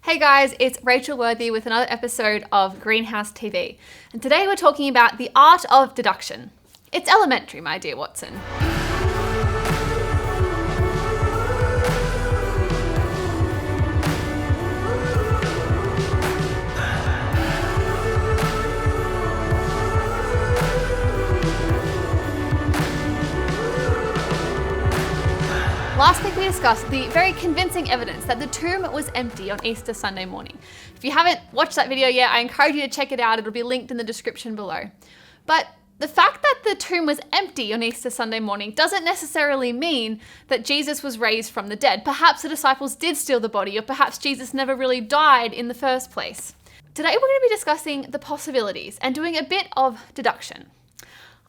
Hey guys, it's Rachel Worthy with another episode of Greenhouse TV. And today we're talking about the art of deduction. It's elementary, my dear Watson. Last week we discussed the very convincing evidence that the tomb was empty on Easter Sunday morning. If you haven't watched that video yet, I encourage you to check it out. It'll be linked in the description below. But the fact that the tomb was empty on Easter Sunday morning doesn't necessarily mean that Jesus was raised from the dead. Perhaps the disciples did steal the body, or perhaps Jesus never really died in the first place. Today we're going to be discussing the possibilities and doing a bit of deduction.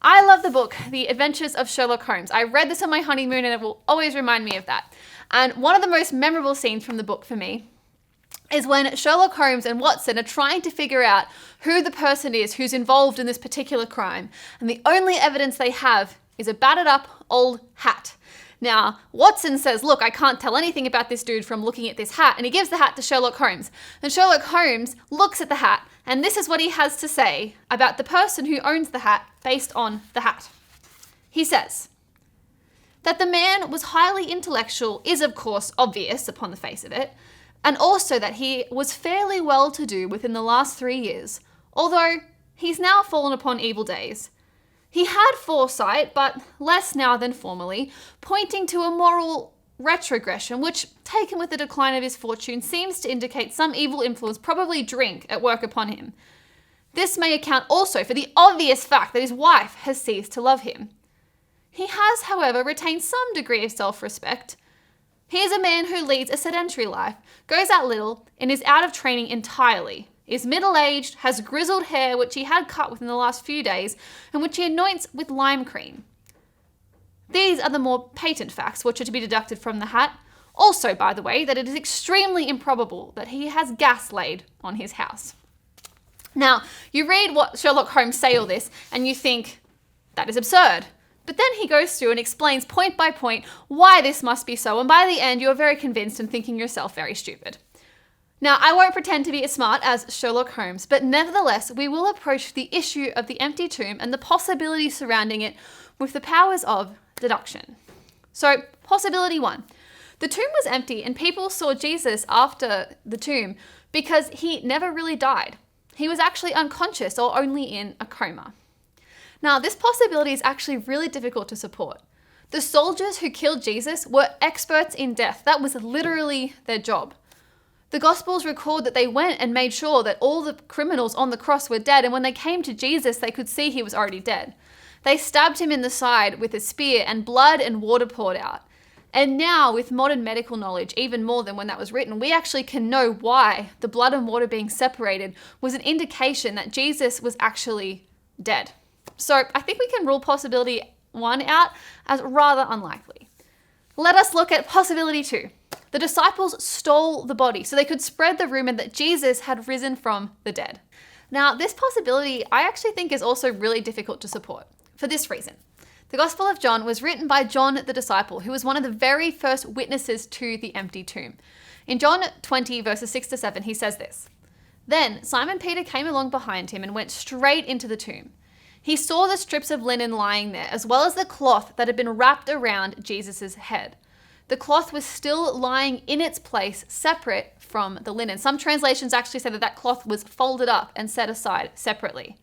I love the book, The Adventures of Sherlock Holmes. I read this on my honeymoon and it will always remind me of that. And one of the most memorable scenes from the book for me is when Sherlock Holmes and Watson are trying to figure out who the person is who's involved in this particular crime. And the only evidence they have is a battered up old hat. Now, Watson says, look, I can't tell anything about this dude from looking at this hat, and he gives the hat to Sherlock Holmes. And Sherlock Holmes looks at the hat, and this is what he has to say about the person who owns the hat based on the hat. He says that the man was highly intellectual is of course obvious upon the face of it, and also that he was fairly well-to-do within the last 3 years, although he's now fallen upon evil days. He had foresight, but less now than formerly, pointing to a moral retrogression, which, taken with the decline of his fortune, seems to indicate some evil influence, probably drink, at work upon him. This may account also for the obvious fact that his wife has ceased to love him. He has, however, retained some degree of self-respect. He is a man who leads a sedentary life, goes out little, and is out of training entirely. Is middle-aged, has grizzled hair which he had cut within the last few days, and which he anoints with lime cream. These are the more patent facts which are to be deducted from the hat. Also, by the way, that it is extremely improbable that he has gas laid on his house. Now, you read what Sherlock Holmes say all this, and you think, that is absurd. But then he goes through and explains point by point why this must be so, and by the end you are very convinced and thinking yourself very stupid. Now, I won't pretend to be as smart as Sherlock Holmes, but nevertheless, we will approach the issue of the empty tomb and the possibilities surrounding it with the powers of deduction. So, possibility 1. The tomb was empty and people saw Jesus after the tomb because he never really died. He was actually unconscious or only in a coma. Now, this possibility is actually really difficult to support. The soldiers who killed Jesus were experts in death. That was literally their job. The Gospels record that they went and made sure that all the criminals on the cross were dead, and when they came to Jesus, they could see he was already dead. They stabbed him in the side with a spear, and blood and water poured out. And now, with modern medical knowledge, even more than when that was written, we actually can know why the blood and water being separated was an indication that Jesus was actually dead. So I think we can rule possibility 1 out as rather unlikely. Let us look at possibility 2. The disciples stole the body so they could spread the rumor that Jesus had risen from the dead. Now, this possibility I actually think is also really difficult to support for this reason. The Gospel of John was written by John the disciple, who was one of the very first witnesses to the empty tomb. In John 20, verses 6 to 7, he says this: Then Simon Peter came along behind him and went straight into the tomb. He saw the strips of linen lying there, as well as the cloth that had been wrapped around Jesus' head. The cloth was still lying in its place, separate from the linen. Some translations actually say that that cloth was folded up and set aside separately.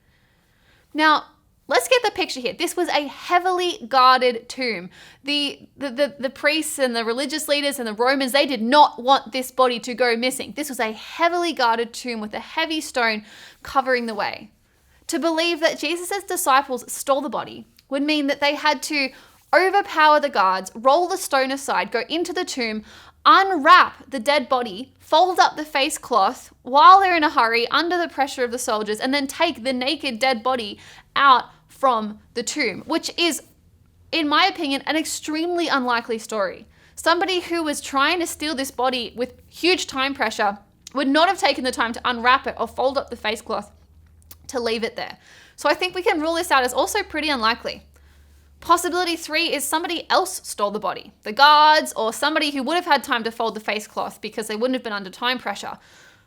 Now, let's get the picture here. This was a heavily guarded tomb. The priests and the religious leaders and the Romans, they did not want this body to go missing. This was a heavily guarded tomb with a heavy stone covering the way. To believe that Jesus' disciples stole the body would mean that they had to overpower the guards, roll the stone aside, go into the tomb, unwrap the dead body, fold up the face cloth while they're in a hurry under the pressure of the soldiers, and then take the naked dead body out from the tomb, which is, in my opinion, an extremely unlikely story. Somebody who was trying to steal this body with huge time pressure would not have taken the time to unwrap it or fold up the face cloth to leave it there. So I think we can rule this out as also pretty unlikely. Possibility 3 is somebody else stole the body. The guards or somebody who would have had time to fold the face cloth because they wouldn't have been under time pressure.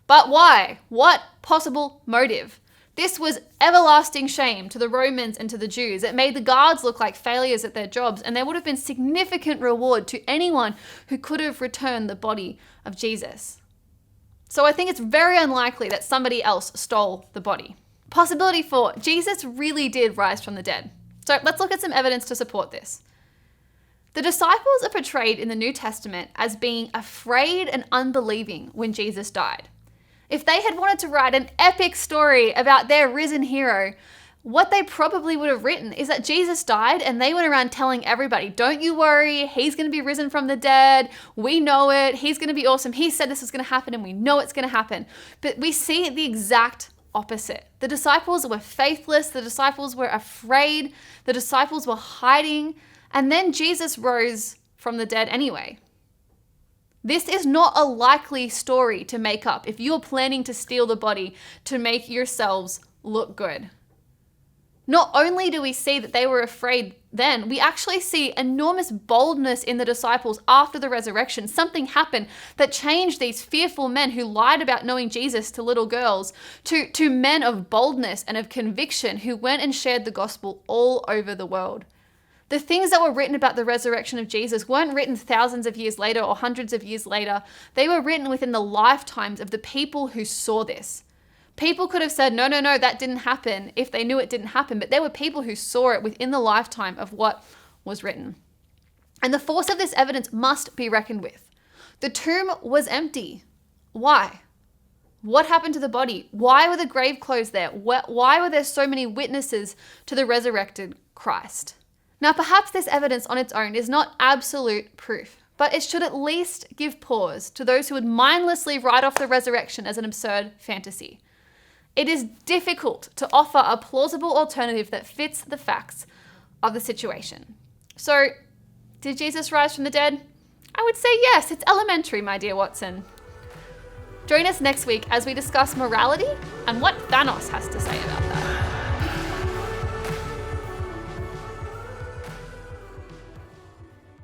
But why? What possible motive? This was everlasting shame to the Romans and to the Jews. It made the guards look like failures at their jobs, and there would have been significant reward to anyone who could have returned the body of Jesus. So I think it's very unlikely that somebody else stole the body. Possibility 4, Jesus really did rise from the dead. So let's look at some evidence to support this. The disciples are portrayed in the New Testament as being afraid and unbelieving when Jesus died. If they had wanted to write an epic story about their risen hero, what they probably would have written is that Jesus died and they went around telling everybody, don't you worry, he's going to be risen from the dead. We know it. He's going to be awesome. He said this was going to happen and we know it's going to happen. But we see the exact opposite. The disciples were faithless. The disciples were afraid. The disciples were hiding. And then Jesus rose from the dead anyway. This is not a likely story to make up if you're planning to steal the body to make yourselves look good. Not only do we see that they were afraid then, we actually see enormous boldness in the disciples after the resurrection. Something happened that changed these fearful men who lied about knowing Jesus to little girls to men of boldness and of conviction who went and shared the gospel all over the world. The things that were written about the resurrection of Jesus weren't written thousands of years later or hundreds of years later. They were written within the lifetimes of the people who saw this. People could have said, no, that didn't happen if they knew it didn't happen. But there were people who saw it within the lifetime of what was written. And the force of this evidence must be reckoned with. The tomb was empty. Why? What happened to the body? Why were the grave clothes there? Why were there so many witnesses to the resurrected Christ? Now, perhaps this evidence on its own is not absolute proof, but it should at least give pause to those who would mindlessly write off the resurrection as an absurd fantasy. It is difficult to offer a plausible alternative that fits the facts of the situation. So, did Jesus rise from the dead? I would say yes, it's elementary, my dear Watson. Join us next week as we discuss morality and what Thanos has to say about that.